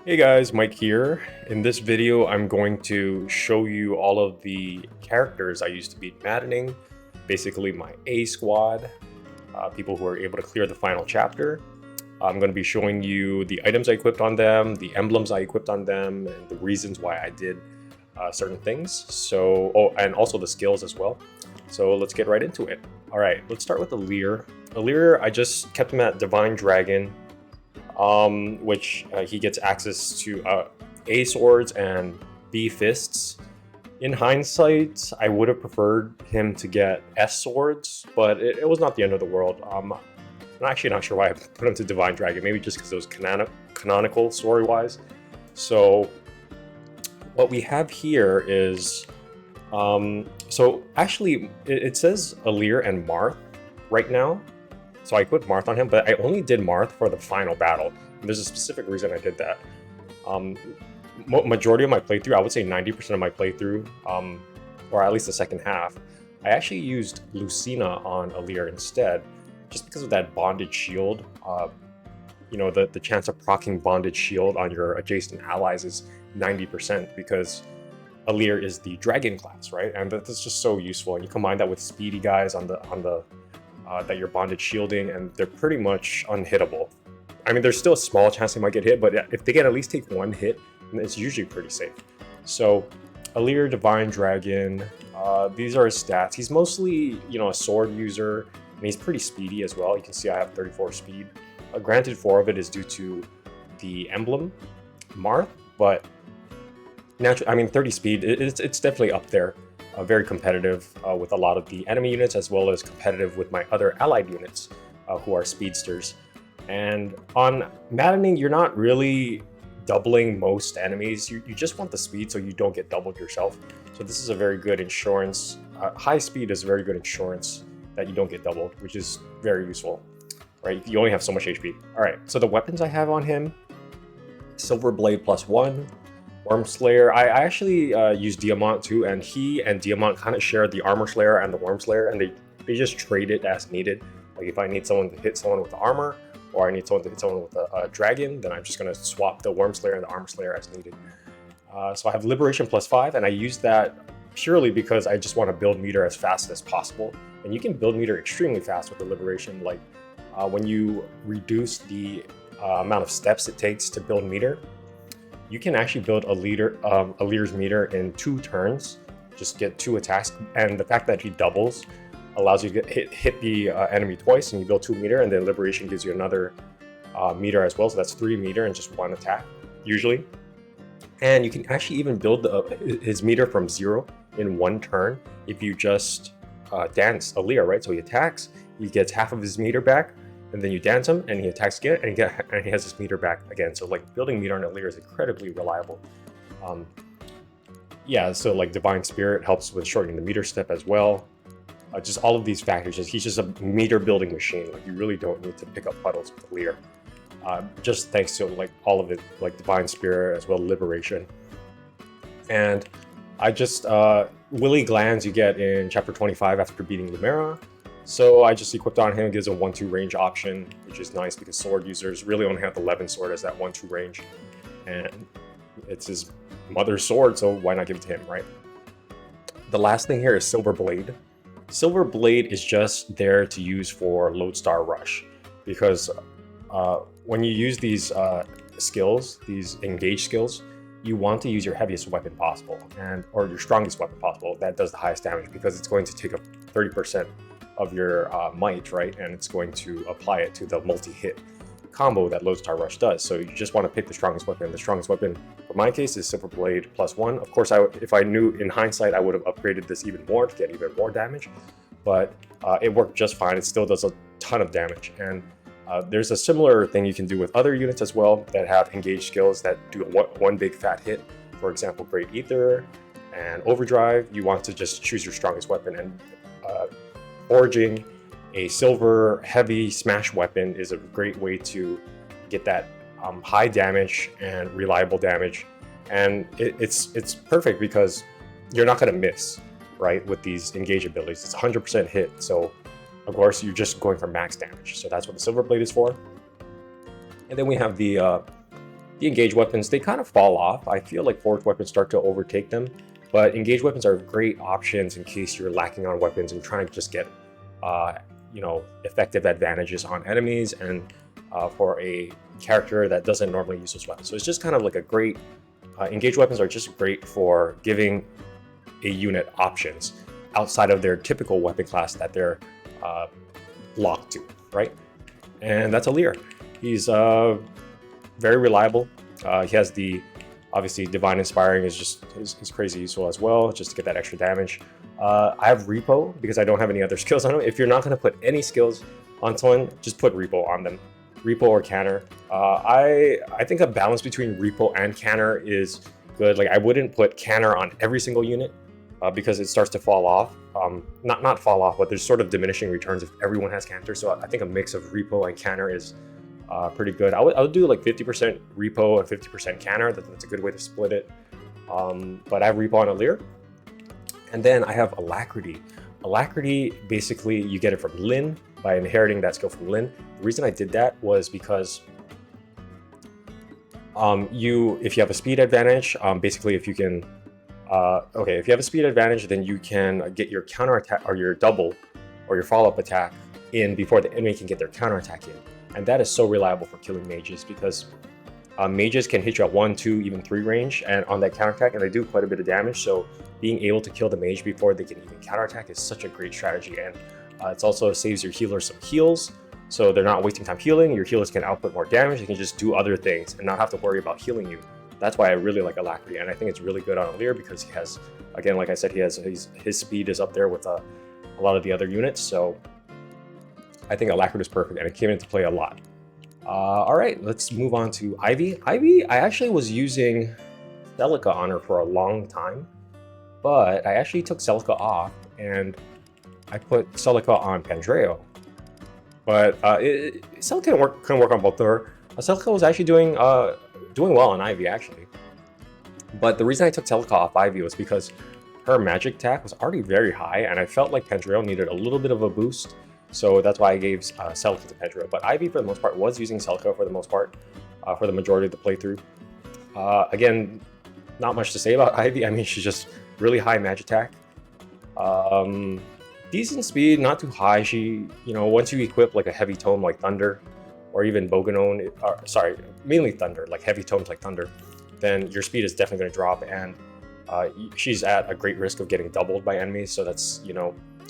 Hey guys, Mike here. In this video, I'm going to show you all of the characters I used to beat Maddening, basically my A squad, people who are able to clear the final chapter. I'm going to be showing you the items I equipped on them, the emblems I equipped on them, and the reasons why I did certain things. And also the skills as well. So let's get right into it. All right, let's start with Alear. Alear, I just kept him at Divine Dragon. Which he gets access to A swords and B fists. In hindsight, I would have preferred him to get S swords, but it was not the end of the world. I'm actually not sure why I put him to Divine Dragon, maybe just because it was canonical story-wise. So what we have here is, so actually it says Alear and Marth right now. So I put Marth on him, but I only did Marth for the final battle. And there's a specific reason I did that. Majority of my playthrough, I would say 90% of my playthrough, or at least the second half, I actually used Lucina on Alear instead, just because of that bonded shield. The chance of proccing bonded shield on your adjacent allies is 90% because Alear is the dragon class, right? And that's just so useful. And you combine that with speedy guys on the that you're bonded shielding, and they're pretty much unhittable. I mean, there's still a small chance they might get hit, but if they can at least take one hit, it's usually pretty safe. So, Alear, Divine Dragon, these are his stats. He's mostly, a sword user, and he's pretty speedy as well. You can see I have 34 speed. Granted, 4 of it is due to the emblem, Marth, but naturally, I mean, 30 speed, it's definitely up there. Very competitive with a lot of the enemy units, as well as competitive with my other allied units who are speedsters. And on Maddening, you're not really doubling most enemies. You just want the speed so you don't get doubled yourself. So this is a very good insurance. High speed is very good insurance that you don't get doubled, which is very useful, right? You only have so much HP. All right, so the weapons I have on him, Silver Blade +1, Worm Slayer. I actually use Diamant too, and he and Diamant kind of share the Armor Slayer and the Worm Slayer, and they just trade it as needed. Like if I need someone to hit someone with the armor, or I need someone to hit someone with a dragon, then I'm just going to swap the Worm Slayer and the Armor Slayer as needed. So I have Liberation +5, and I use that purely because I just want to build meter as fast as possible. And you can build meter extremely fast with the Liberation. Like when you reduce the amount of steps it takes to build meter, you can actually build Alear's meter in 2 turns, just get 2 attacks, and the fact that he doubles allows you to hit the enemy twice, and you build 2 meter, and then Liberation gives you another meter as well, so that's 3 meter and just 1 attack, usually. And you can actually even build his meter from 0 in 1 turn if you just dance Alear, right? So he attacks, he gets half of his meter back, and then you dance him, and he attacks again, and he has his meter back again. So like building meter on Alear is incredibly reliable. So like Divine Spirit helps with shortening the meter step as well. Just all of these factors, he's just a meter building machine. Like you really don't need to pick up puddles with Alear. Just thanks to like all of it, like Divine Spirit as well, Liberation. And I just Willy Glands you get in chapter 25 after beating Lumera. So I just equipped on him. It gives a 1-2 range option, which is nice because sword users really only have the 11 sword as that 1-2 range. And it's his mother's sword, so why not give it to him, right? The last thing here is Silver Blade. Silver Blade is just there to use for Lodestar Rush, because when you use these skills, these engage skills, you want to use your heaviest weapon possible, or your strongest weapon possible that does the highest damage, because it's going to take up 30% of your might, right? And it's going to apply it to the multi-hit combo that Lodestar Rush does. So you just want to pick the strongest weapon. The strongest weapon, for my case, is Silver Blade +1. Of course, if I knew in hindsight, I would have upgraded this even more to get even more damage, but it worked just fine. It still does a ton of damage. And there's a similar thing you can do with other units as well that have engaged skills that do one big fat hit. For example, Great Ether and Overdrive. You want to just choose your strongest weapon, and forging a silver heavy smash weapon is a great way to get that high damage and reliable damage. And it's perfect because you're not going to miss, right, with these engage abilities. It's 100% hit, so of course you're just going for max damage. So that's what the Silver Blade is for. And then we have the The engaged weapons, they kind of fall off. I feel like forged weapons start to overtake them, but engaged weapons are great options in case you're lacking on weapons and trying to just get, effective advantages on enemies and for a character that doesn't normally use those weapons. So it's just kind of like a great, engaged weapons are just great for giving a unit options outside of their typical weapon class that they're locked to, right? And that's Alir. He's very reliable. He has the, obviously, Divine Inspiring is crazy useful as well, just to get that extra damage. I have Repo because I don't have any other skills on him. If you're not going to put any skills on someone, just put Repo on them. Repo or Canner. I think a balance between Repo and Canner is good. Like, I wouldn't put Canner on every single unit because it starts to fall off. Not fall off, but there's sort of diminishing returns if everyone has Canter. So I think a mix of Repo and Canner is pretty good. I would do like 50% Repo and 50% Canner. That's a good way to split it. But I have Repo on Alir. And then I have Alacrity. Alacrity, basically, you get it from Lyn by inheriting that skill from Lyn. The reason I did that was because if you have a speed advantage, basically if you can, if you have a speed advantage, then you can get your counter attack or your double or your follow-up attack in before the enemy can get their counter attack in. And that is so reliable for killing mages because mages can hit you at 1, 2, even 3 range and on that counterattack, and they do quite a bit of damage. So being able to kill the mage before they can even counterattack is such a great strategy. And it also saves your healers some heals. So they're not wasting time healing. Your healers can output more damage. They can just do other things and not have to worry about healing you. That's why I really like Alacrity. And I think it's really good on Alir because he has, again, like I said, his speed is up there with a lot of the other units. So I think Alacrity is perfect and it came into play a lot. All right, let's move on to Ivy. Ivy, I actually was using Celica on her for a long time, but I actually took Celica off and I put Celica on Pandreo. But Celica couldn't work on both of her. Celica was actually doing well on Ivy, actually. But the reason I took Celica off Ivy was because her magic attack was already very high, and I felt like Pandreo needed a little bit of a boost. So that's why I gave Celica to Pandreo. But Ivy, for the most part, was using Celica for the most part, for the majority of the playthrough. Again, not much to say about Ivy. I mean, she's just really high magic attack. Decent speed, not too high. She, once you equip like a heavy tome like Thunder, or even Boganone, mainly Thunder, like heavy tomes like Thunder, then your speed is definitely going to drop, and she's at a great risk of getting doubled by enemies. So that's, you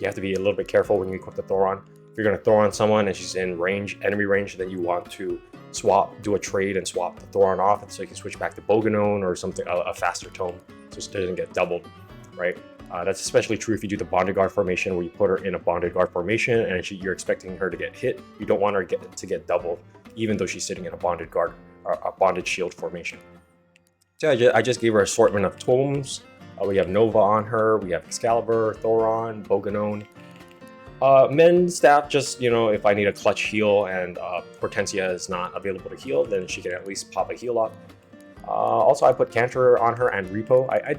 have to be a little bit careful when you equip the Thoron. If you're going to Thoron someone and she's in range, enemy range, then you want to do a trade and swap the Thoron off, and so you can switch back to Boganone or something, a faster tome, so it doesn't get doubled, right? That's especially true if you do the Bonded Guard formation, where you put her in a Bonded Guard formation and you're expecting her to get hit. You don't want her to get doubled, even though she's sitting in a Bonded Guard or a Bonded Shield formation. So I just gave her assortment of tomes. We have Nova on her, we have Excalibur, Thoron, Boganone. Mend staff, just, if I need a clutch heal and Hortensia is not available to heal, then she can at least pop a heal up. Also, I put Cantor on her and Repo. I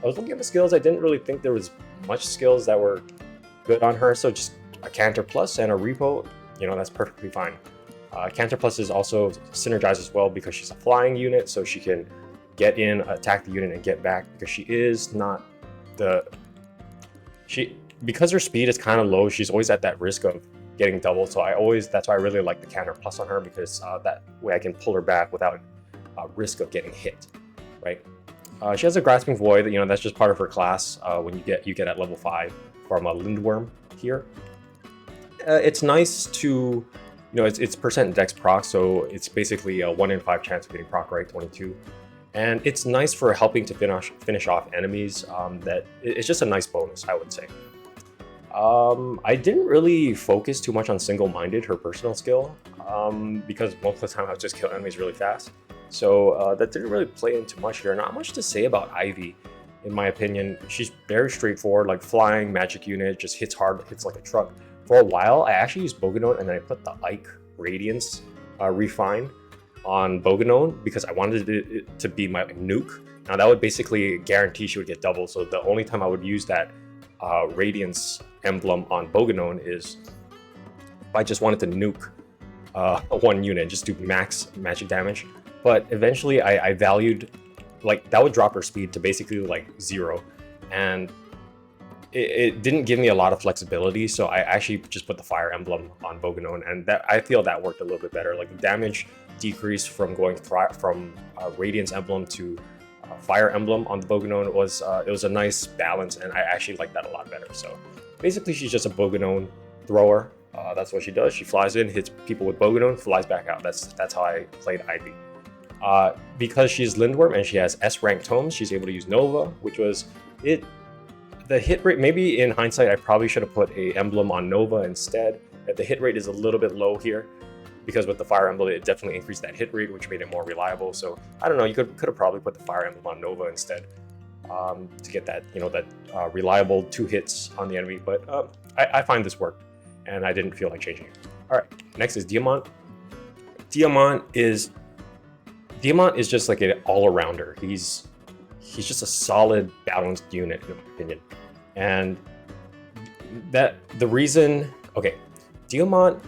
was looking at the skills. I didn't really think there was much skills that were good on her, so just a Cantor Plus and a Repo, that's perfectly fine. Cantor Plus is also synergizes well because she's a flying unit, so she can get in, attack the unit, and get back, because she is not because her speed is kind of low, she's always at that risk of getting doubled. So that's why I really like the Cantor Plus on her, because that way I can pull her back without risk of getting hit, right? She has a Grasping Void, that's just part of her class. When you get at level 5 from a Lindworm here. It's nice to, it's percent dex proc, so it's basically a 1 in 5 chance of getting proc right, 22. And it's nice for helping to finish off enemies. It's just a nice bonus, I would say. I didn't really focus too much on Single-Minded, her personal skill, because most of the time I would just kill enemies really fast. So that didn't really play into much here. Not much to say about Ivy, in my opinion. She's very straightforward, like flying magic unit, just hits hard, hits like a truck. For a while, I actually used Boganone, and then I put the Ike Radiance Refine on Boganone because I wanted it to be my nuke. Now that would basically guarantee she would get double. So the only time I would use that Radiance emblem on Boganone is if I just wanted to nuke one unit, just do max magic damage. but eventually I valued, like, that would drop her speed to basically like 0, and it didn't give me a lot of flexibility, so I actually just put the Fire Emblem on Bogonon, and that I feel that worked a little bit better. Like, the damage decrease from going from Radiance Emblem to Fire Emblem on the Bogonon was it was a nice balance, and I actually like that a lot better. So basically, she's just a Bogonon thrower. That's what she does. She flies in, hits people with Bogonon, flies back out. That's how I played Ivy. Because she's Lindworm and she has S rank tomes, she's able to use Nova, which was it. The hit rate, maybe in hindsight, I probably should have put a emblem on Nova instead. The hit rate is a little bit low here, because with the Fire Emblem, it definitely increased that hit rate, which made it more reliable. So I don't know, you could have probably put the Fire Emblem on Nova instead to get that, that reliable 2 hits on the enemy. But I find this worked, and I didn't feel like changing it. All right, next is Diamant. Diamant is just like an all-arounder. He's just a solid, balanced unit, in my opinion. And that the reason, okay, Diamant,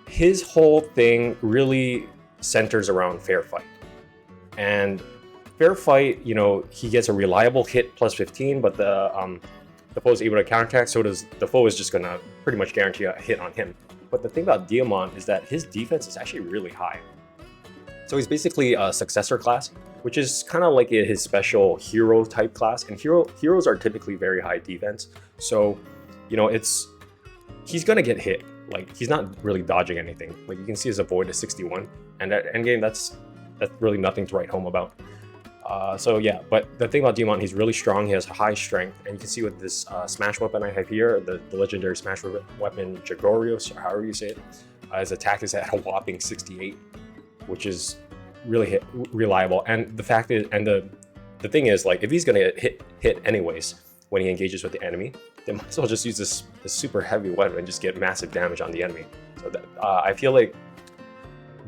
his whole thing really centers around fair fight. And fair fight, he gets a reliable hit plus 15, but the foe is able to counterattack, so does the foe is just gonna pretty much guarantee a hit on him. But the thing about Diamant is that his defense is actually really high. So he's basically a successor class, which is kind of like his special hero type class. And heroes are typically very high defense. So, he's gonna get hit. Like, he's not really dodging anything. Like, you can see his avoid is 61, and at endgame, that's really nothing to write home about. So yeah, but the thing about Diamant, he's really strong. He has high strength, and you can see with this smash weapon I have here, the legendary smash weapon Jagorios, or however you say it, his attack is at a whopping 68, which is really reliable. And the fact is, and the thing is, like, if he's gonna hit anyways when he engages with the enemy, they might as well just use this super heavy weapon and just get massive damage on the enemy. So that, I feel like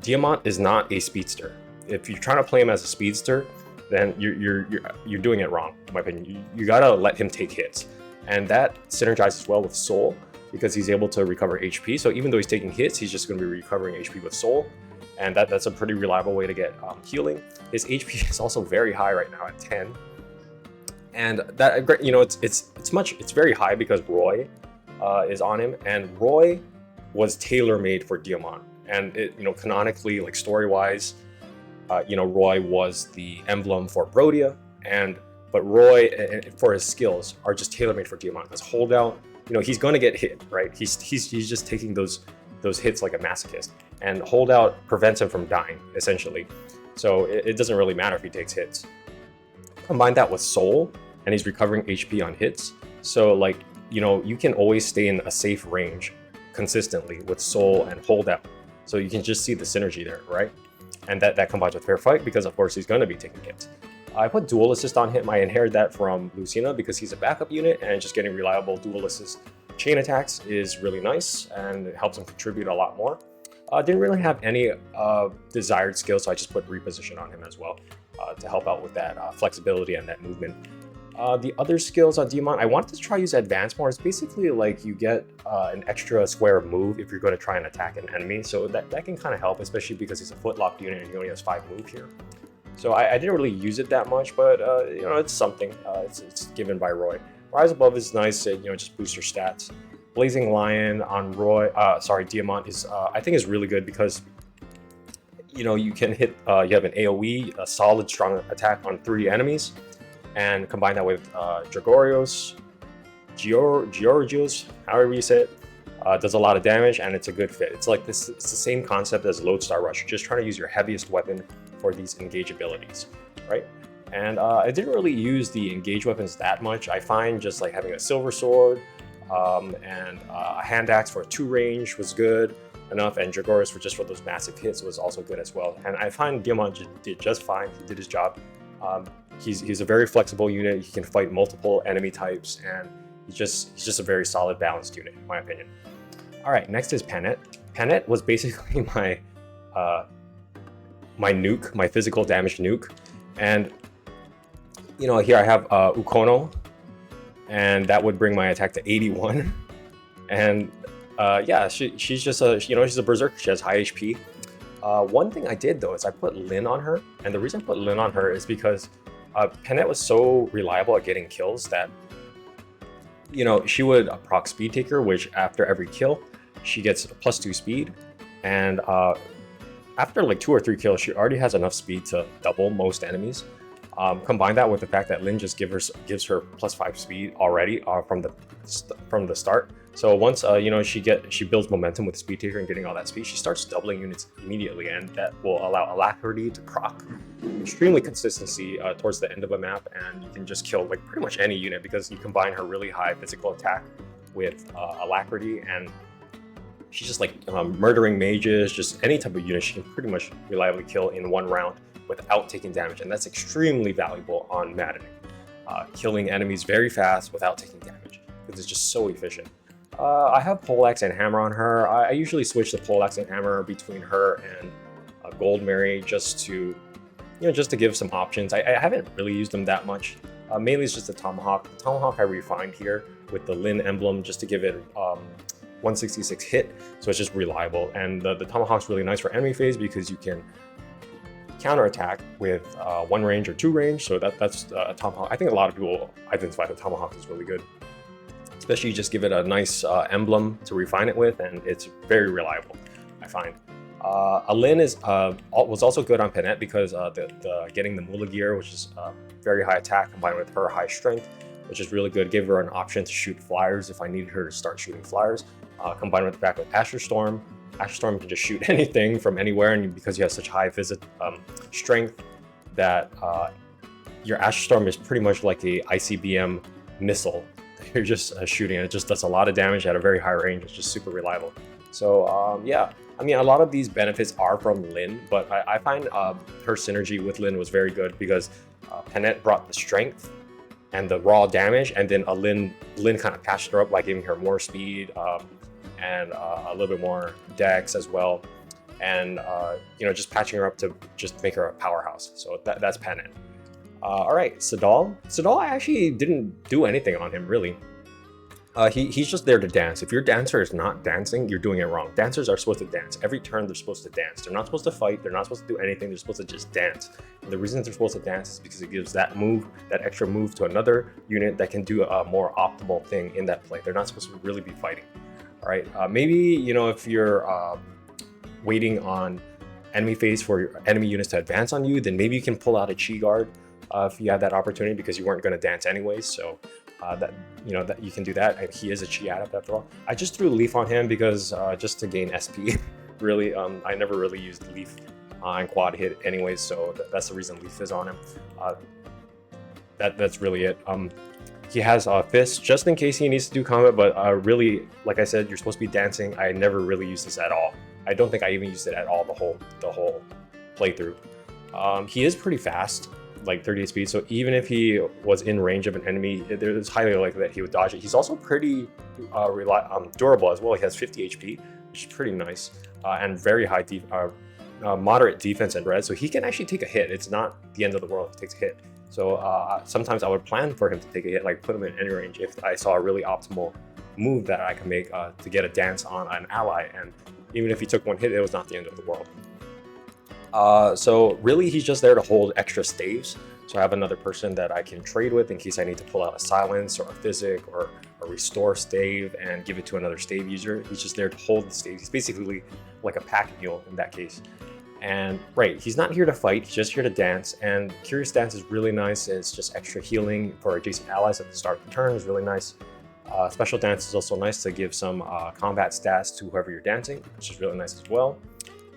Diamant is not a speedster. If you're trying to play him as a speedster, then you're doing it wrong, in my opinion. You gotta let him take hits, and that synergizes well with Soul, because he's able to recover HP. So even though he's taking hits, he's just going to be recovering HP with Soul, and that's a pretty reliable way to get healing. His HP is also very high right now at 10, and that it's very high because Roy is on him, and Roy was tailor-made for Diamant, and canonically, like, story-wise, Roy was the emblem for Brodia, but Roy, for his skills, are just tailor-made for Diamant. His holdout, he's going to get hit, right? He's just taking those hits like a masochist, and holdout prevents him from dying, essentially. So it doesn't really matter if he takes hits. Combine that with Soul, and he's recovering HP on hits. So, like, you can always stay in a safe range consistently with Soul and holdout. So you can just see the synergy there, right? And that combines with fair fight, because of course he's going to be taking hits. I put dual assist on him. I inherited that from Lucina because he's a backup unit, and just getting reliable dual assist chain attacks is really nice, and it helps him contribute a lot more. Didn't really have any desired skills, so I just put reposition on him as well to help out with that flexibility and that movement. The other skills on Diamant, I wanted to try use advance more. It's basically like you get an extra square of move if you're going to try and attack an enemy, so that can kind of help, especially because he's a footlock unit and he only has 5 move here. So I didn't really use it that much, but it's something. It's given by Roy. Rise Above is nice. Just boosts your stats. Blazing Lion on Diamant is I think is really good because you can hit. You have an AOE, a solid strong attack on 3 enemies, and combine that with Jagorios, Georgios, however you say it. Does a lot of damage, and it's a good fit. It's like this. It's the same concept as Lodestar Rush. You're just trying to use your heaviest weapon for these engage abilities, right? And I didn't really use the engage weapons that much. I find just like having a silver sword and a hand axe for 2 range was good enough, and Jagorius for those massive hits was also good as well. And I find Diamant did just fine. He did his job. He's a very flexible unit. He can fight multiple enemy types, and he's just a very solid balanced unit, in my opinion. All right, next is Panet. Panet was basically my nuke, my physical damage nuke, and here I have Ukono, and that would bring my attack to 81. And yeah, she's just she's a berserker. She has high HP. One thing I did though is I put Lin on her, and the reason I put Lin on her is because Penette was so reliable at getting kills that, you know, she would proc Speed Taker, which after every kill, she gets a +2 speed, and after like 2 or 3 kills, she already has enough speed to double most enemies. Combine that with the fact that Lin just gives her +5 speed already from the start. So once you know, she builds momentum with Speed Taker and getting all that speed, she starts doubling units immediately, and that will allow Alacrity to proc extremely consistency towards the end of a map, and you can just kill like pretty much any unit because you combine her really high physical attack with Alacrity, and she's just like murdering mages, just any type of unit she can pretty much reliably kill in one round without taking damage, and that's extremely valuable on Maddening. Killing enemies very fast without taking damage because it's just so efficient. I have Poleaxe and Hammer on her. I usually switch the Poleaxe and Hammer between her and Gold Mary just to, just to give some options. I haven't really used them that much. Mainly it's just the Tomahawk. The Tomahawk I refined here with the Lin emblem just to give it 166 hit, so it's just reliable. And the Tomahawk's really nice for enemy phase because you can counterattack with 1 range or 2 range, so that's a Tomahawk. I think a lot of people identify the Tomahawk as really good. Especially you just give it a nice emblem to refine it with, and it's very reliable, I find. Lin was also good on Penette because getting the Mula Gear, which is very high attack combined with her high strength, which is really good. Gave her an option to shoot flyers if I needed her to start shooting flyers. Combined with the fact with Asher Storm. Asher Storm can just shoot anything from anywhere, and because you have such high strength that your Asher Storm is pretty much like a ICBM missile. You're just shooting, and it just does a lot of damage at a very high range. It's just super reliable. So yeah, I mean, a lot of these benefits are from Lin, but I find her synergy with Lin was very good because Penette brought the strength and the raw damage, and then Lin kind of patched her up by giving her more speed and a little bit more dex as well, and just patching her up to just make her a powerhouse. So that's Penette. All right, Sadal. Sadal, I actually didn't do anything on him, really. He's just there to dance. If your dancer is not dancing, you're doing it wrong. Dancers are supposed to dance. Every turn, they're supposed to dance. They're not supposed to fight. They're not supposed to do anything. They're supposed to just dance. And the reason they're supposed to dance is because it gives that extra move to another unit that can do a more optimal thing in that play. They're not supposed to really be fighting. All right, maybe, if you're waiting on enemy phase for your enemy units to advance on you, then maybe you can pull out a Chi Guard if you have that opportunity, because you weren't going to dance anyways. So that you can do that, and he is a Chi Adept after all. I just threw Leaf on him because just to gain SP. Really, I never really used Leaf on quad hit anyways, so that's the reason Leaf is on him. That's really it. He has Fist just in case he needs to do combat, but really, like I said, you're supposed to be dancing. I never really used this at all. I don't think I even used it at all the whole playthrough. He is pretty fast, like 38 speed, so even if he was in range of an enemy, there's highly likely that he would dodge it. He's also pretty durable as well. He has 50 HP, which is pretty nice, and very high moderate defense and red, so he can actually take a hit. It's not the end of the world if he takes a hit. So sometimes I would plan for him to take a hit, like put him in any range if I saw a really optimal move that I can make to get a dance on an ally, and even if he took 1 hit, it was not the end of the world. So really, he's just there to hold extra staves. So I have another person that I can trade with in case I need to pull out a silence or a physic or a restore stave and give it to another stave user. He's just there to hold the staves. He's basically like a pack mule in that case. And right, he's not here to fight, he's just here to dance. And Curious Dance is really nice. It's just extra healing for adjacent allies at the start of the turn is really nice. Special Dance is also nice to give some combat stats to whoever you're dancing, which is really nice as well.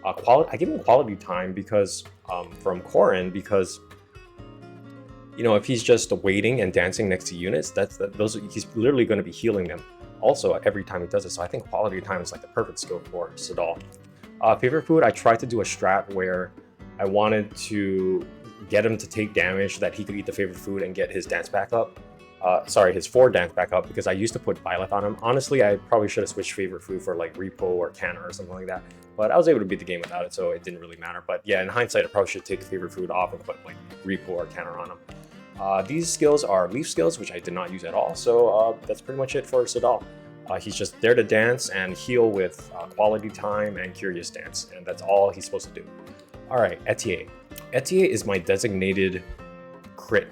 I give him quality time because from Corrin, because if he's just waiting and dancing next to units, he's literally going to be healing them also every time he does it. So I think quality time is like the perfect skill for Sadal. Favorite food, I tried to do a strat where I wanted to get him to take damage so that he could eat the favorite food and get his dance back up. His 4 dance back up, because I used to put Violet on him. Honestly, I probably should have switched favorite food for like Repo or Canna or something like that. But I was able to beat the game without it, so it didn't really matter. But yeah, in hindsight, I probably should take favorite food off and put like Repo or Canna on him. These skills are Leaf skills, which I did not use at all. So that's pretty much it for Sadal. He's just there to dance and heal with quality time and curious dance, and that's all he's supposed to do. All right, Etier. Etier is my designated crit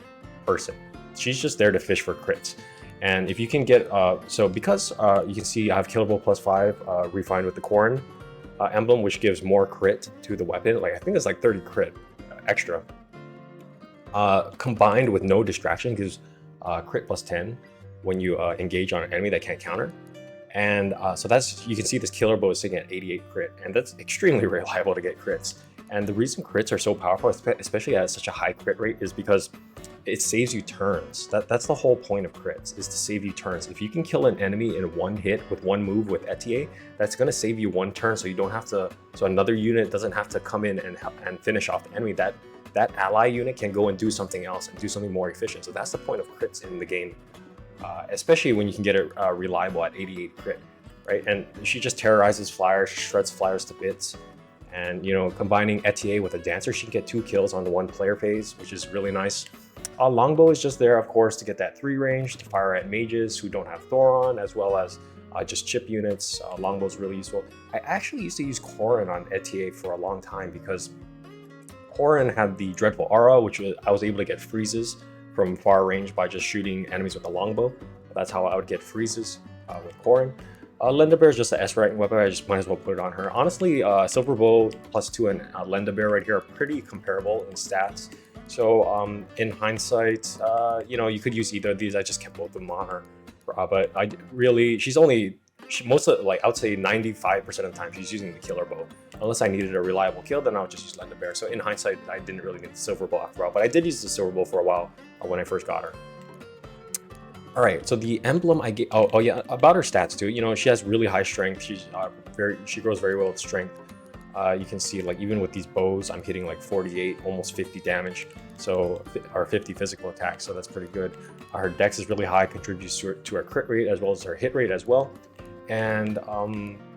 person. She's just there to fish for crits. And if you can get, so because you can see I have killable +5 refined with the Corrin emblem, which gives more crit to the weapon. Like I think it's like 30 crit extra. Combined with no distraction gives crit +10 when you engage on an enemy that can't counter. And so that's, you can see this killer bow is sitting at 88 crit, and that's extremely reliable to get crits. And the reason crits are so powerful, especially at such a high crit rate, is because it saves you turns. That's the whole point of crits, is to save you turns. If you can kill an enemy in one hit with one move with Etier, that's going to save you one turn, so you don't have to, so another unit doesn't have to come in and finish off the enemy. That ally unit can go and do something else and do something more efficient. So that's the point of crits in the game, especially when you can get it reliable at 88 crit, right? And she just terrorizes flyers, shreds flyers to bits. And, you know, combining Etier with a dancer, she can get 2 kills on the 1 player phase, which is really nice. Longbow is just there, of course, to get that 3 range, to fire at mages who don't have Thoron, as well as just chip units. Longbow is really useful. I actually used to use Corrin on Etier for a long time because Corrin had the Dreadful Aura, which I was able to get freezes from far range by just shooting enemies with a longbow. That's how I would get freezes with Corrin. Lendabear is just an S rank weapon. I just might as well put it on her. Honestly, Silver Bow +2 and Lendabear right here are pretty comparable in stats. So in hindsight, you know, you could use either of these. I just kept both of them on her. But I really, most of, like, I would say 95% of the time she's using the killer bow. Unless I needed a reliable kill, then I would just use Lendabear. So in hindsight, I didn't really need the Silver Bow after all. But I did use the Silver Bow for a while when I first got her. All right, so the emblem I gave, oh yeah, about her stats too. You know, she has really high strength. She grows very well with strength. You can see, like, even with these bows, I'm hitting like 48, almost 50 damage. So, or 50 physical attack. So that's pretty good. Her dex is really high, contributes to her crit rate as well as her hit rate as well. And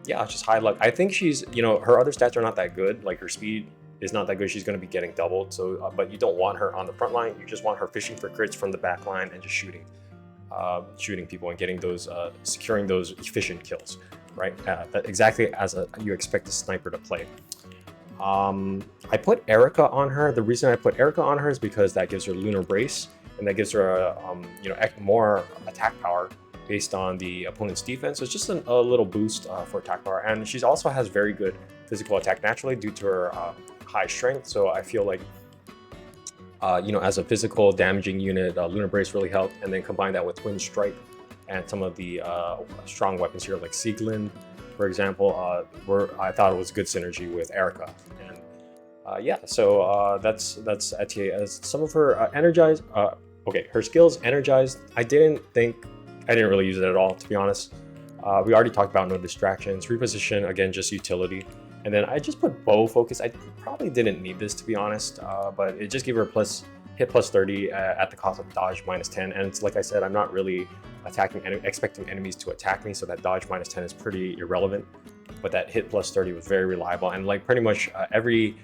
yeah, just high luck. I think she's, you know, her other stats are not that good. Like her speed is not that good. She's going to be getting doubled. So, but you don't want her on the front line. You just want her fishing for crits from the back line and just shooting people and getting those, securing those efficient kills, right? Exactly as you expect a sniper to play. I put Erica on her. The reason I put Erica on her is because that gives her Lunar Brace, and that gives her you know, more attack power based on the opponent's defense. So it's just a little boost for attack power, and she also has very good physical attack naturally due to her high strength. So I feel like, you know, as a physical damaging unit, Lunar Brace really helped, and then combine that with Twin Strike and some of the strong weapons here, like Sieglin, for example, I thought it was good synergy with Erica. And yeah, so that's Etier. As some of her energized, okay, her skills energized. I didn't really use it at all, to be honest. We already talked about no distractions. Reposition, again, just utility. And then I just put bow focus. I probably didn't need this, to be honest, but it just gave her a hit +30 at the cost of dodge -10. And it's like I said, I'm not really expecting enemies to attack me, so that dodge -10 is pretty irrelevant. But that hit +30 was very reliable, and like pretty much every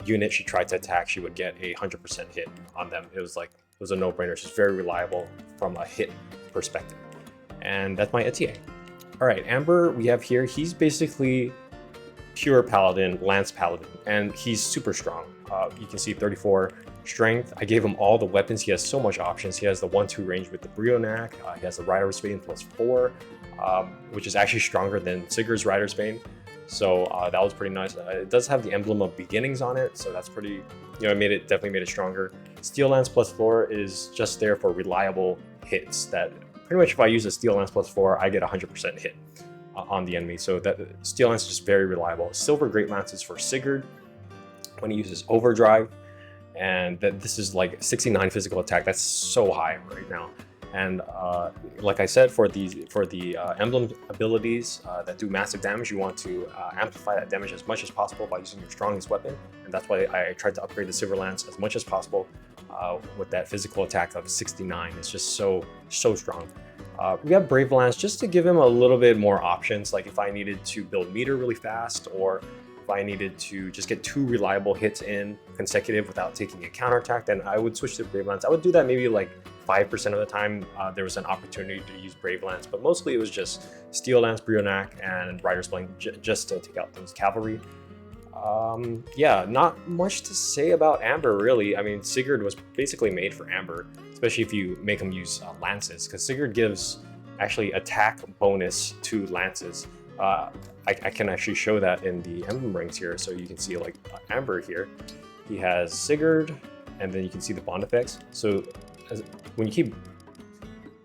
unit she tried to attack, she would get a 100% hit on them. It was a no-brainer. She's very reliable from a hit perspective. And that's my Etier. All right, Amber we have here. He's basically pure paladin, lance paladin, and he's super strong. You can see 34 strength. I gave him all the weapons. He has so much options. He has the 1-2 range with the Brionac. He has the Rider's Bane +4, which is actually stronger than Sigurd's Rider's Bane. So that was pretty nice. It does have the emblem of beginnings on it, so that's pretty, you know, definitely made it stronger. Steel Lance +4 is just there for reliable hits. That pretty much, if I use a Steel Lance +4, I get 100% hit on the enemy. So that Steel Lance is just very reliable. Silver Great Lance is for Sigurd when he uses Overdrive, and this is like 69 physical attack. That's so high right now. And like I said, for the emblem abilities that do massive damage, you want to amplify that damage as much as possible by using your strongest weapon. And that's why I tried to upgrade the Silver Lance as much as possible with that physical attack of 69. It's just so strong. We have Brave Lance just to give him a little bit more options, like if I needed to build meter really fast, or if I needed to just get 2 reliable hits in consecutive without taking a counterattack, then I would switch to Brave Lance. I would do that maybe like 5% of the time there was an opportunity to use Brave Lance, but mostly it was just Steel Lance, Brionac, and Rider's Bling just to take out those cavalry. Yeah, not much to say about Amber, really. I mean, Sigurd was basically made for Amber, especially if you make him use lances, because Sigurd gives actually attack bonus to lances. I can actually show that in the emblem rings here, so you can see like Amber here. He has Sigurd, and then you can see the bond effects. So when you keep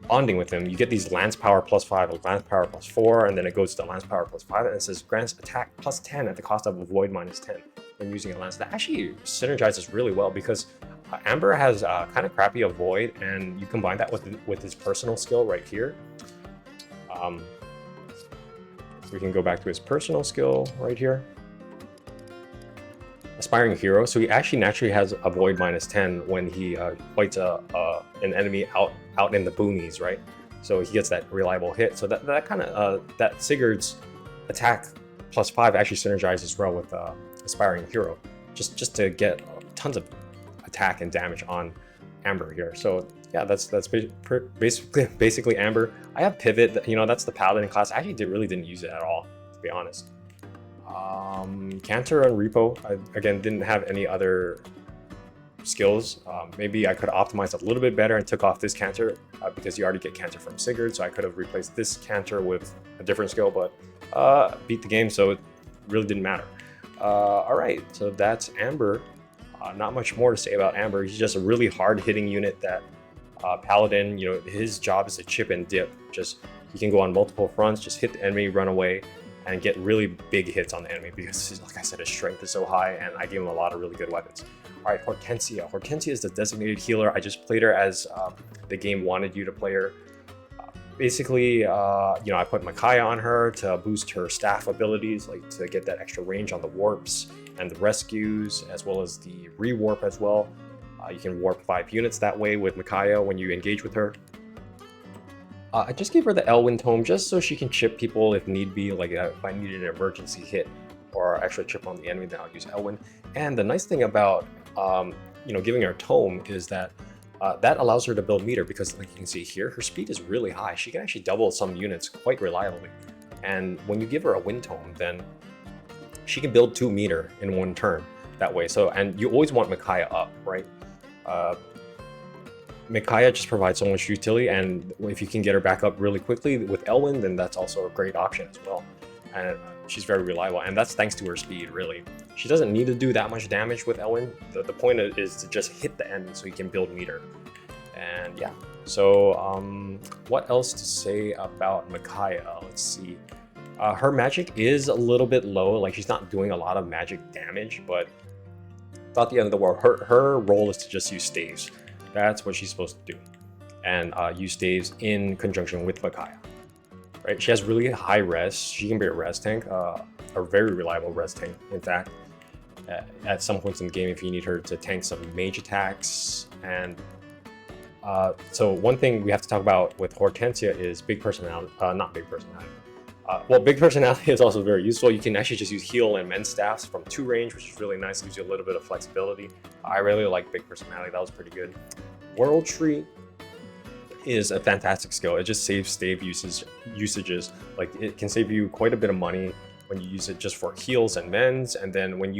bonding with him, you get these lance power +5 or lance power +4, and then it goes to lance power +5, and it says grants attack +10 at the cost of a void -10 when using a lance. That actually synergizes really well because Amber has kind of crappy avoid, and you combine that with his personal skill right here. So we can go back to his personal skill right here. Aspiring Hero, so he actually naturally has a void -10 when he fights an enemy out in the boonies, right? So he gets that reliable hit. So that kind of that Sigurd's attack +5 actually synergizes well with Aspiring Hero, just to get tons of attack and damage on Amber here. So yeah, that's basically Amber. I have Pivot, you know, that's the Paladin class. I actually really didn't use it at all, to be honest. Cantor and Repo, I again didn't have any other skills. Maybe I could optimize a little bit better and took off this Cantor because you already get Cantor from Sigurd, so I could have replaced this Cantor with a different skill, but beat the game, so it really didn't matter. Alright, so that's Amber. Not much more to say about Amber. He's just a really hard-hitting unit that Paladin, you know, his job is to chip and dip. Just he can go on multiple fronts, just hit the enemy, run away, and get really big hits on the enemy because, like I said, his strength is so high, and I gave him a lot of really good weapons. All right, Hortensia. Hortensia is the designated healer. I just played her as the game wanted you to play her. Basically, you know, I put Micaiah on her to boost her staff abilities, like to get that extra range on the warps and the rescues, as well as the rewarp as well. You can warp 5 units that way with Micaiah when you engage with her. I just gave her the Elwyn Tome just so she can chip people if need be, like if I needed an emergency hit or extra chip on the enemy, then I'll use Elwyn. And the nice thing about you know, giving her Tome is that that allows her to build meter because, like you can see here, her speed is really high. She can actually double some units quite reliably. And when you give her a Wind Tome, then she can build 2 meter in 1 turn that way. So, and you always want Micaiah up, right? Micaiah just provides so much utility, and if you can get her back up really quickly with Elwyn, then that's also a great option as well. And she's very reliable, and that's thanks to her speed, really. She doesn't need to do that much damage with Elwyn. The point is to just hit the enemy so you can build meter. And yeah, so what else to say about Micaiah? Let's see. Her magic is a little bit low, like she's not doing a lot of magic damage, but not the end of the world. Her role is to just use staves. That's what she's supposed to do, and use staves in conjunction with Micaiah. Right? She has really high res. She can be a res tank, a very reliable res tank. In fact, at some points in the game, if you need her to tank some mage attacks, and so one thing we have to talk about with Hortensia is big personality. Not big personality. Well, big personality is also very useful. You can actually just use heal and mend staffs from 2 range, which is really nice. It gives you a little bit of flexibility. I really like big personality. That was pretty good. World Tree is a fantastic skill. It just saves stave usages. Like it can save you quite a bit of money when you use it just for heals and mends. And then when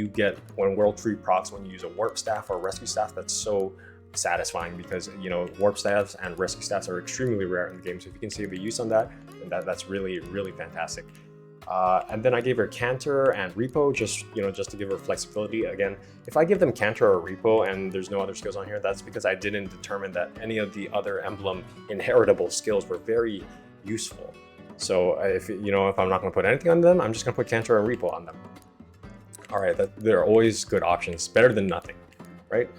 World Tree procs, when you use a warp staff or a rescue staff, that's so satisfying because, you know, warp staffs and rescue staffs are extremely rare in the game. So if you can save the use on that, then that's really, really fantastic. And then I gave her Cantor and Repo just to give her flexibility. Again, if I give them Cantor or Repo and there's no other skills on here, that's because I didn't determine that any of the other emblem inheritable skills were very useful. So if I'm not going to put anything on them, I'm just going to put Cantor and Repo on them. All right, they're always good options, better than nothing, right?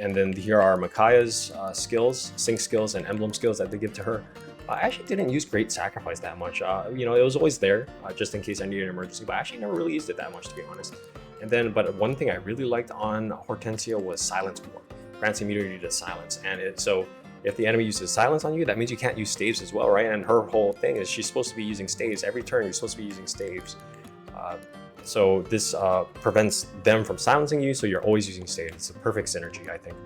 And then here are Micaiah's skills, sync skills, and emblem skills that they give to her. I actually didn't use Great Sacrifice that much. It was always there just in case I needed an emergency, but I actually never really used it that much, to be honest. And then, but one thing I really liked on Hortensia was Silence Warp. Grants immunity to silence, and so if the enemy uses silence on you, that means you can't use staves as well, right? And her whole thing is she's supposed to be using staves every turn. You're supposed to be using staves. So this prevents them from silencing you, so you're always using staves. It's a perfect synergy, I think.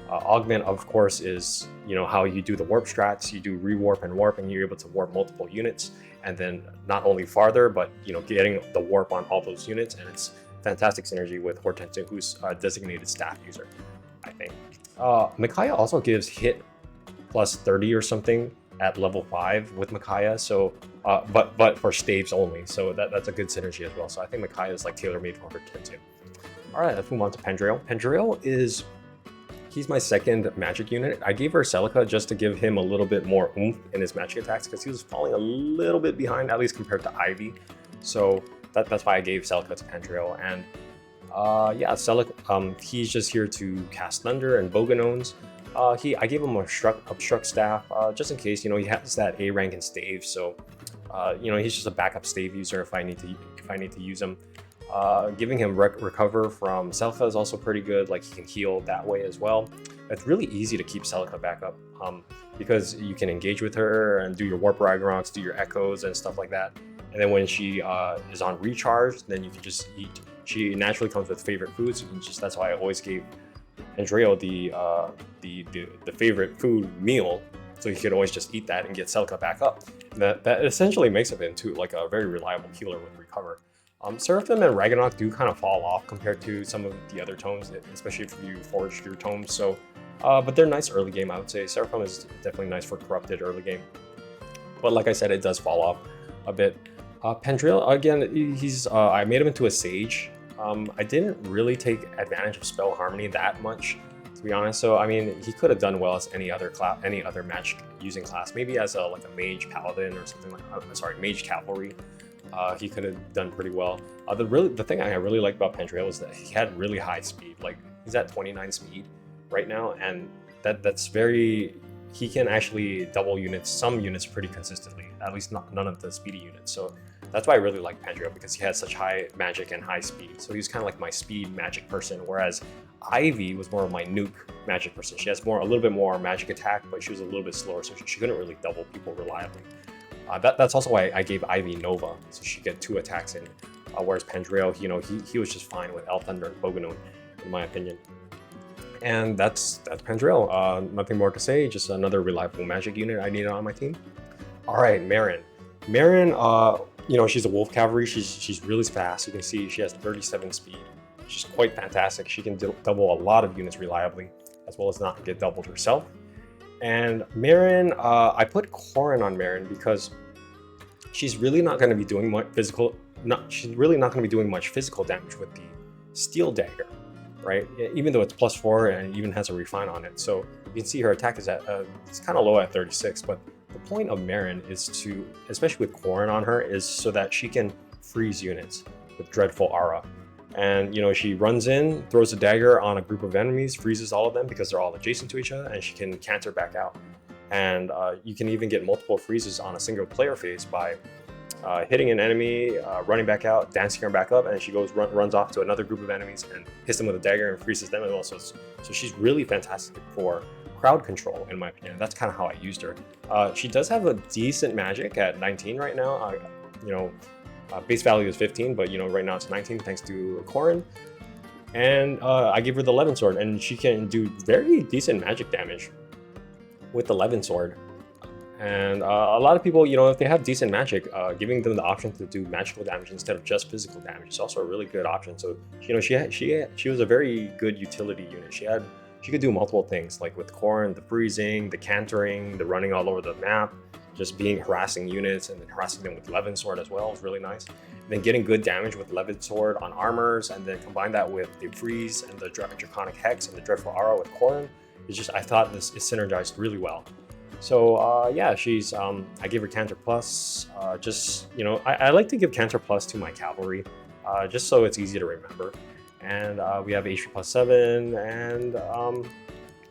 Augment, of course, is how you do the warp strats. You do rewarp and warp, and you're able to warp multiple units, and then not only farther, but getting the warp on all those units. And it's fantastic synergy with Hortensia, who's a designated staff user, I think. Micaiah also gives hit plus 30 or something at level 5 with Micaiah. So, but for staves only. So that's a good synergy as well. So I think Micaiah is like tailor-made for Hortensia. All right, let's move on to Pendriel. Pendriel he's my second magic unit. I gave her Celica just to give him a little bit more oomph in his magic attacks because he was falling a little bit behind, at least compared to Ivy. So that's why I gave Celica to Pendriel. And yeah, Celica, he's just here to cast Thunder and Boganones. I gave him a obstruct staff just in case. He has that A rank in stave, so he's just a backup stave user if I need to use him. Giving him recover from Celica is also pretty good. Like, he can heal that way as well. It's really easy to keep Celica back up because you can engage with her and do your Warp Ragnaroks, do your Echoes and stuff like that. And then when she is on recharge, then you can just eat. She naturally comes with favorite foods. That's why I always gave Andreo the favorite food meal, so he could always just eat that and get Celica back up. And that essentially makes him into like a very reliable healer with recover. Seraphim and Ragnarok do kind of fall off compared to some of the other tomes, especially if you forge your tomes. So, but they're nice early game, I would say. Seraphim is definitely nice for corrupted early game, but like I said, it does fall off a bit. Pendriel, again, I made him into a Sage. I didn't really take advantage of Spell Harmony that much, to be honest. So I mean, he could have done well as any other magic using class, maybe as a Mage Paladin or something like Mage Cavalry. He could have done pretty well. The thing I really like about Pendriel is that he had really high speed. Like, he's at 29 speed right now, and that's very. He can actually double some units pretty consistently. At least none of the speedy units. So that's why I really like Pendriel, because he has such high magic and high speed. So he's kind of like my speed magic person, whereas Ivy was more of my nuke magic person. She has a little bit more magic attack, but she was a little bit slower, so she couldn't really double people reliably. That's also why I gave Ivy Nova, so she get 2 attacks in. Whereas Pendriel, he was just fine with El Thunder and Boganone, in my opinion. And that's Pendriel. Nothing more to say, just another reliable magic unit I needed on my team. All right, Marin. Marin, she's a Wolf Cavalry. She's really fast. You can see she has 37 speed. She's quite fantastic. She can double a lot of units reliably, as well as not get doubled herself. And Marin, I put Corrin on Marin because she's really not going to be doing much physical. She's really not going to be doing much physical damage with the Steel Dagger, right? Even though it's +4 and even has a refine on it. So you can see her attack is it's kind of low at 36. But the point of Marin is to, especially with Corrin on her, is so that she can freeze units with Dreadful Aura. And she runs in, throws a dagger on a group of enemies, freezes all of them because they're all adjacent to each other, and she can canter back out. And you can even get multiple freezes on a single player phase by hitting an enemy, running back out, dancing her back up, and she runs off to another group of enemies and hits them with a dagger and freezes them as well. So she's really fantastic for crowd control, in my opinion. That's kind of how I used her. She does have a decent magic at 19 right now. Base value is 15, but right now it's 19 thanks to Corrin. And I give her the Levin Sword, and she can do very decent magic damage with the Levin Sword. And a lot of people, if they have decent magic, giving them the option to do magical damage instead of just physical damage is also a really good option. So she was a very good utility unit. She could do multiple things, like with Corrin, the freezing, the cantering, the running all over the map, just harassing units and then harassing them with Levin Sword as well is really nice. And then getting good damage with Levin Sword on armors, and then combine that with the freeze and the Draconic Hex and the Dreadful Aura with Corrin. I thought this is synergized really well. So yeah, I gave her Canter Plus. I like to give Canter Plus to my cavalry, just so it's easy to remember. And we have HP plus 7, and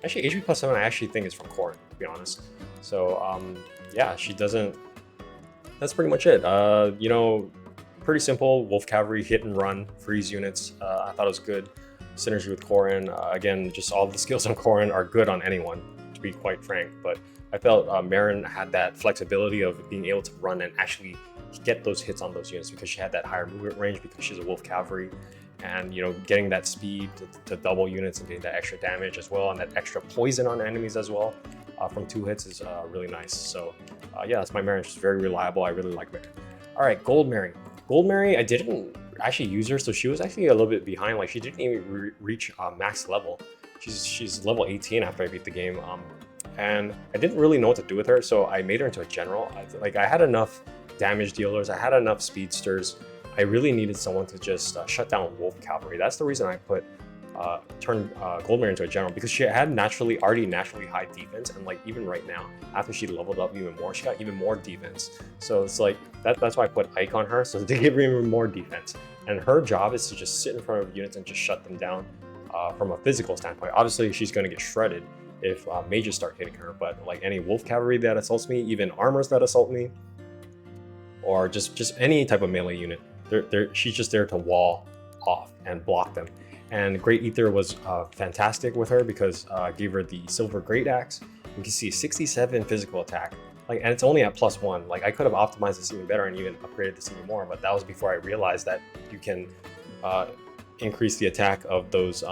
actually HP plus 7 I actually think is from Corrin, to be honest. So yeah, she doesn't. That's pretty much it. Pretty simple Wolf Cavalry, hit and run, freeze units. I thought it was good. Synergy with Corrin. Again, just all the skills on Corrin are good on anyone, to be quite frank. But I felt Marin had that flexibility of being able to run and actually get those hits on those units because she had that higher movement range because she's a Wolf Cavalry. and getting that speed to double units and getting that extra damage as well, and that extra poison on enemies as well from 2 hits is really nice. So yeah, that's my Mary. She's very reliable. I really like Mary. All right, Gold Mary. Gold Mary, I didn't actually use her, so she was actually a little bit behind. Like, she didn't even reach max level. She's level 18 after I beat the game, and I didn't really know what to do with her, so I made her into a general. I had enough damage dealers, I had enough speedsters. I really needed someone to just shut down Wolf Cavalry. That's the reason I turned Gold Mary into a general, because she had already naturally high defense, and like even right now, after she leveled up even more, she got even more defense. So it's like that's why I put Ike on her, so to give her even more defense. And her job is to just sit in front of units and just shut them down from a physical standpoint. Obviously, she's going to get shredded if mages start hitting her, but like any Wolf Cavalry that assaults me, even armors that assault me, or just any type of melee unit, she's just there to wall off and block them. And Great Ether was fantastic with her, because I gave her the Silver Great Axe. You can see 67 physical attack, and it's only at +1. Like, I could have optimized this even better and even upgraded this even more, but that was before I realized that you can increase the attack of those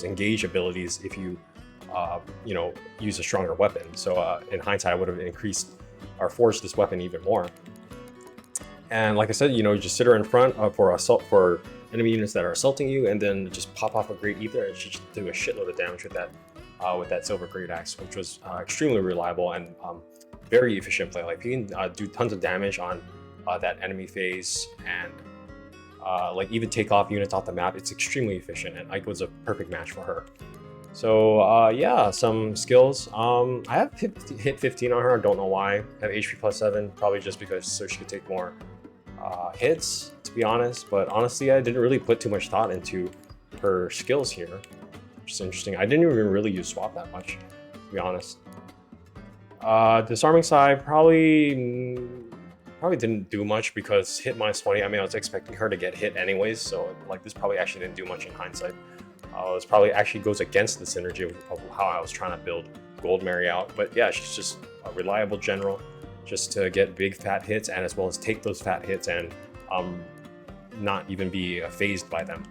engage abilities if you use a stronger weapon. So in hindsight, I would have increased or forged this weapon even more. And like I said, you just sit her in front for enemy units that are assaulting you, and then just pop off a Great Ether, and she just do a shitload of damage with that Silver Great Axe, which was extremely reliable and very efficient play. Like, you can do tons of damage on that enemy phase, and like even take off units off the map. It's extremely efficient, and Ike was a perfect match for her. So yeah, some skills. I have hit 15 on her. I don't know why. I have HP +7, probably just because so she could take more hits, to be honest. But honestly, I didn't really put too much thought into her skills here, which is interesting. I didn't even really use swap that much, to be honest. Disarming side probably didn't do much, because hit -20. I mean, I was expecting her to get hit anyways, so like this probably actually didn't do much in hindsight. This probably actually goes against the synergy of how I was trying to build Gold Mary out. But yeah, she's just a reliable general, just to get big fat hits, and as well as take those fat hits and not even be phased by them.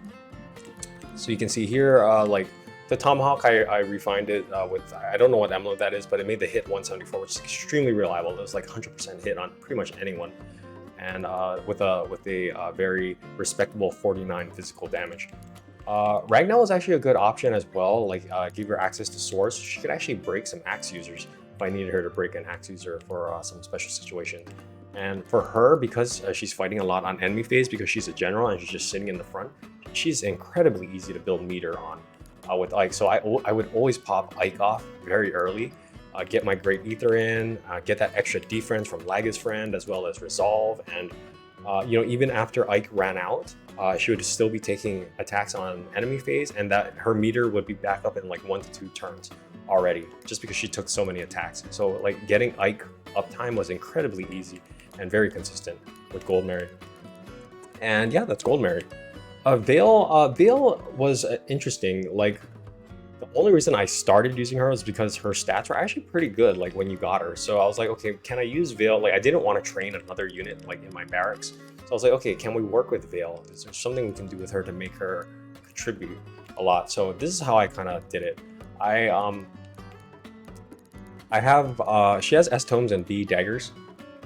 So you can see here, like the Tomahawk, I refined it with, I don't know what emblem that is, but it made the hit 174, which is extremely reliable. It was like 100% hit on pretty much anyone, and with a very respectable 49 physical damage. Ragnar is actually a good option as well. Like, give her access to swords. She could actually break some axe users if I needed her to break an axe user for some special situation. And for her, because she's fighting a lot on enemy phase, because she's a general and she's just sitting in the front, she's incredibly easy to build meter on with Ike. So I would always pop Ike off very early, get my Great Ether in, get that extra defense from Laga's Friend, as well as Resolve, and even after Ike ran out, she would still be taking attacks on enemy phase, and that her meter would be back up in like 1 to 2 turns already, just because she took so many attacks. So like getting Ike uptime was incredibly easy and very consistent with Gold Mary. And yeah, that's Gold Mary. Veil was interesting. Like, the only reason I started using her was because her stats were actually pretty good, like when you got her. So I was like, okay, can I use Veil? Like, I didn't want to train another unit like in my barracks. So I was like, okay, can we work with Veil? Is there something we can do with her to make her contribute a lot? So this is how I kind of did it. She has S tomes and B daggers,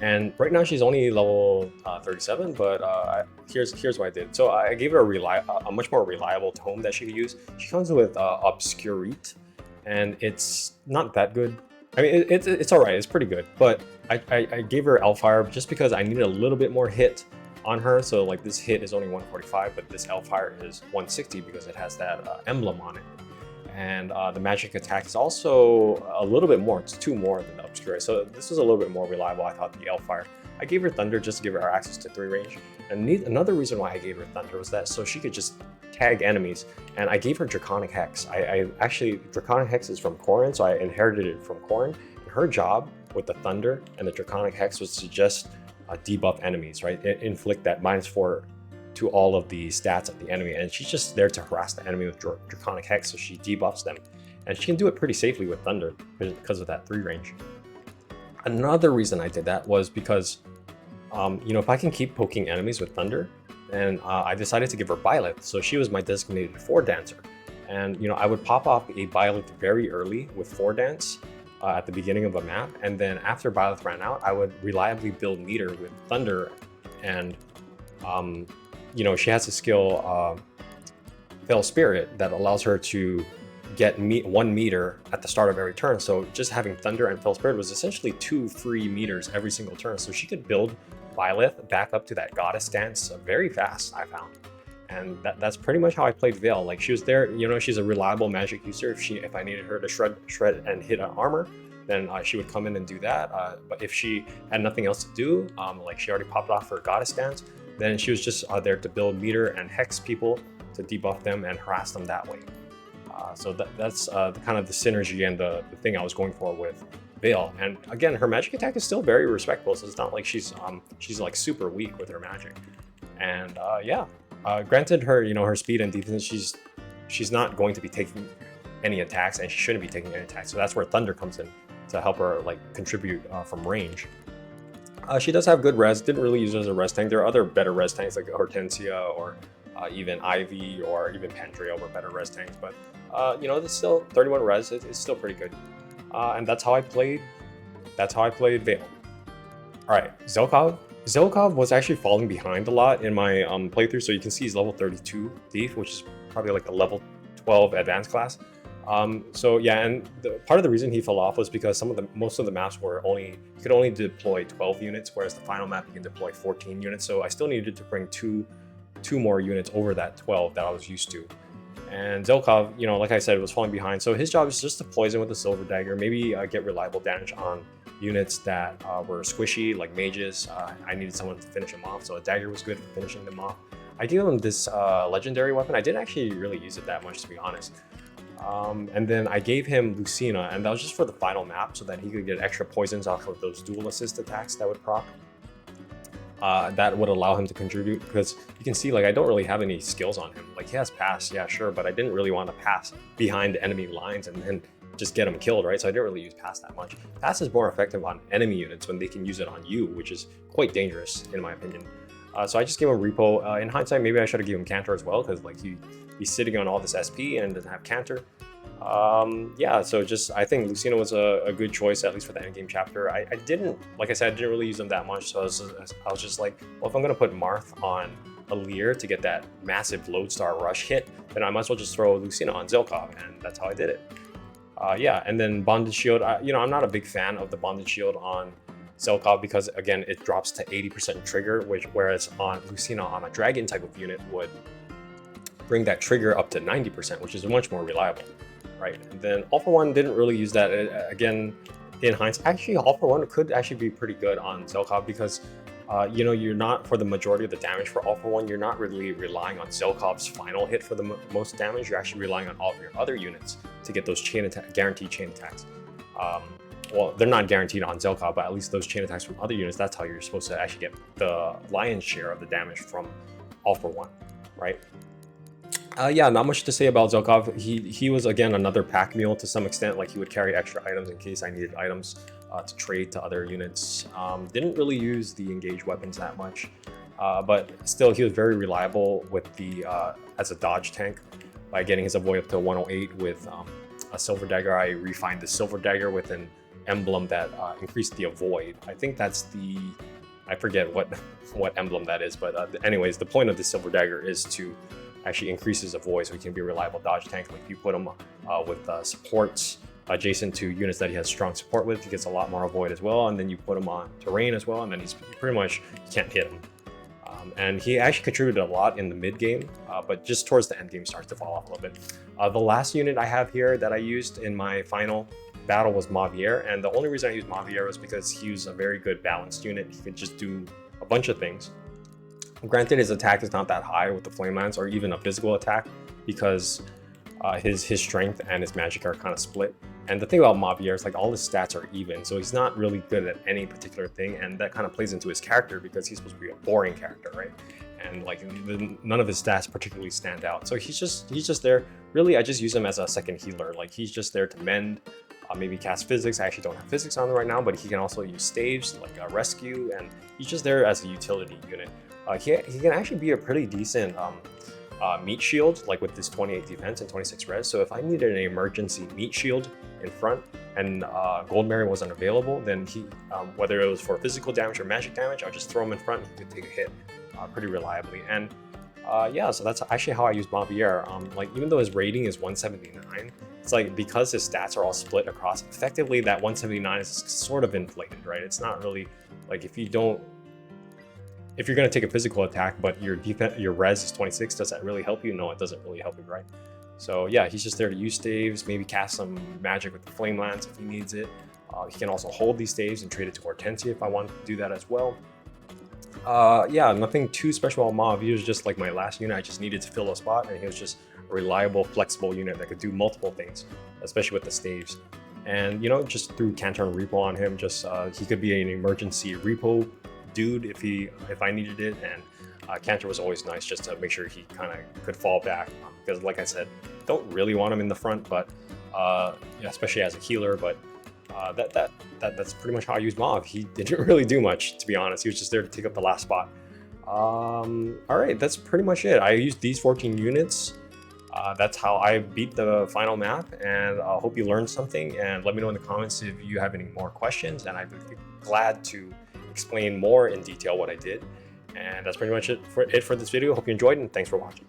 and right now she's only level 37. But here's what I did. So I gave her a much more reliable tome that she could use. She comes with Obscurite, and it's not that good. I mean, it's all right. It's pretty good, but I gave her Elfire just because I needed a little bit more hit on her. So like, this hit is only 145, but this Elfire is 160 because it has that emblem on it. And the magic attack is also a little bit more. It's 2 more than the Obscurite. So this was a little bit more reliable, I thought, the Elfire. I gave her Thunder just to give her access to 3 range. And another reason why I gave her Thunder was that so she could just tag enemies. And I gave her Draconic Hex. Draconic Hex is from Corrin, so I inherited it from Corrin. And her job with the Thunder and the Draconic Hex was to just debuff enemies, right? Inflict that -4 to all of the stats of the enemy, and she's just there to harass the enemy with Draconic Hex, so she debuffs them, and she can do it pretty safely with Thunder because of that 3 range. Another reason I did that was because if I can keep poking enemies with Thunder, and I decided to give her Byleth. So she was my designated 4 dancer. And I would pop off a Byleth very early with 4 dance at the beginning of a map, and then after Byleth ran out, I would reliably build meter with Thunder, and she has a skill, Fell Spirit, that allows her to get 1 meter at the start of every turn. So just having Thunder and Fell Spirit was essentially 2 free meters every single turn. So she could build Byleth back up to that goddess stance very fast, I found. And that's pretty much how I played Veil. Like, she was there, she's a reliable magic user. If I needed her to shred and hit an armor, then she would come in and do that. But if she had nothing else to do, like she already popped off her goddess stance, then she was just there to build meter and hex people to debuff them and harass them that way. So that's the kind of the synergy and the thing I was going for with Veil. And again, her magic attack is still very respectable, so it's not like she's like super weak with her magic. And granted, her speed and defense, she's not going to be taking any attacks, and she shouldn't be taking any attacks. So that's where Thunder comes in to help her like contribute from range. She does have good res. Didn't really use her as a res tank. There are other better res tanks like Hortensia or even Ivy or even Pandrea were better res tanks. But it's still 31 res. It's still pretty good. And that's how I played. That's how I played Veil. All right, Zelkov. Zelkov was actually falling behind a lot in my playthrough, so you can see he's level 32 Thief, which is probably like a level 12 advanced class. So yeah, and part of the reason he fell off was because most of the maps were you could only deploy 12 units, whereas the final map you can deploy 14 units. So I still needed to bring two more units over that 12 that I was used to. And Zelkov, like I said, was falling behind. So his job is just to poison with the Silver Dagger, maybe get reliable damage on units that were squishy, like mages. I needed someone to finish them off, so a dagger was good for finishing them off. I gave him this legendary weapon. I didn't actually really use it that much, to be honest. And then I gave him Lucina, and that was just for the final map so that he could get extra poisons off of those dual assist attacks that would proc. That would allow him to contribute, because you can see, like, I don't really have any skills on him. Like, he has pass, yeah, sure, but I didn't really want to pass behind enemy lines and then just get him killed, right? So I didn't really use pass that much. Pass is more effective on enemy units when they can use it on you, which is quite dangerous in my opinion. So I just gave him Repo. In hindsight, maybe I should have given him Cantor as well, because like he's sitting on all this SP and doesn't have Cantor. Yeah, so I think Lucina was a good choice, at least for the endgame chapter. I didn't, like I said, I didn't really use them that much, so I was just like, well, if I'm gonna put Marth on Alear to get that massive Lodestar rush hit, then I might as well just throw Lucina on Zelkov, and that's how I did it. Yeah, and then Bonded Shield, I'm not a big fan of the Bonded Shield on Zelkov because, again, it drops to 80% trigger, whereas on Lucina on a Dragon type of unit would bring that trigger up to 90%, which is much more reliable, right? And then All For One didn't really use that. Again, in hindsight, actually, All For One could actually be pretty good on Zelkov because, you're not, for the majority of the damage for All For One, you're not really relying on Zelkov's final hit for the most damage. You're actually relying on all of your other units to get those guaranteed chain attacks. Well, they're not guaranteed on Zelkov, but at least those chain attacks from other units, that's how you're supposed to actually get the lion's share of the damage from All For One, right? Yeah, not much to say about Zelkov. He was, again, another pack mule to some extent. Like, he would carry extra items in case I needed items to trade to other units. Didn't really use the engaged weapons that much, but still, he was very reliable with as a dodge tank by getting his avoid up to 108 with a Silver Dagger. I refined the Silver Dagger with an emblem that increased the avoid. I think that's I forget what emblem that is, but anyways, the point of the Silver Dagger is to actually increase his avoid so he can be a reliable dodge tank. Like, you put him with supports adjacent to units that he has strong support with, he gets a lot more avoid as well, and then you put him on terrain as well, and then he's pretty much, you can't hit him. And he actually contributed a lot in the mid game, but just towards the end game starts to fall off a little bit. The last unit I have here that I used in my final battle was Mavier, and the only reason I used Mavier was because he was a very good balanced unit. He could just do a bunch of things. Granted, his attack is not that high with the Flame Lance or even a physical attack because his strength and his magic are kind of split. And the thing about Mavier is, like, all his stats are even, so he's not really good at any particular thing, and that kind of plays into his character because he's supposed to be a boring character, right? And like, none of his stats particularly stand out. So he's just there. Really, I just use him as a second healer. Like, he's just there to mend, maybe cast physics. I actually don't have physics on him right now, but he can also use staves, like rescue, and he's just there as a utility unit. He can actually be a pretty decent meat shield, like with this 28 defense and 26 res. So if I needed an emergency meat shield in front and Gold Mary wasn't available, then he, whether it was for physical damage or magic damage, I'll just throw him in front and he could take a hit pretty reliably. And yeah, so that's actually how I use Mavier. Like, even though his rating is 179, it's like, because his stats are all split across, effectively that 179 is sort of inflated, right? It's not really, like, if you're gonna take a physical attack, but your res is 26, does that really help you? No, it doesn't really help you, right? So yeah, he's just there to use staves, maybe cast some magic with the Flame Lance if he needs it. He can also hold these staves and trade it to Hortensia if I want to do that as well. Yeah, nothing too special on Mav. He was just like my last unit. I just needed to fill a spot, and he was just a reliable, flexible unit that could do multiple things, especially with the staves. And you know, just threw Cantor and Repo on him. Just he could be an emergency Repo dude if I needed it. And Cantor was always nice just to make sure he kind of could fall back, because like I said, don't really want him in the front, but yeah, especially as a healer. But that's pretty much how I use Mav. He didn't really do much, to be honest. He was just there to take up the last spot. All right, that's pretty much it. I used these 14 units. That's how I beat the final map, and I hope you learned something. And let me know in the comments if you have any more questions, and I'd be glad to explain more in detail what I did. And that's pretty much it for this video. Hope you enjoyed, and thanks for watching.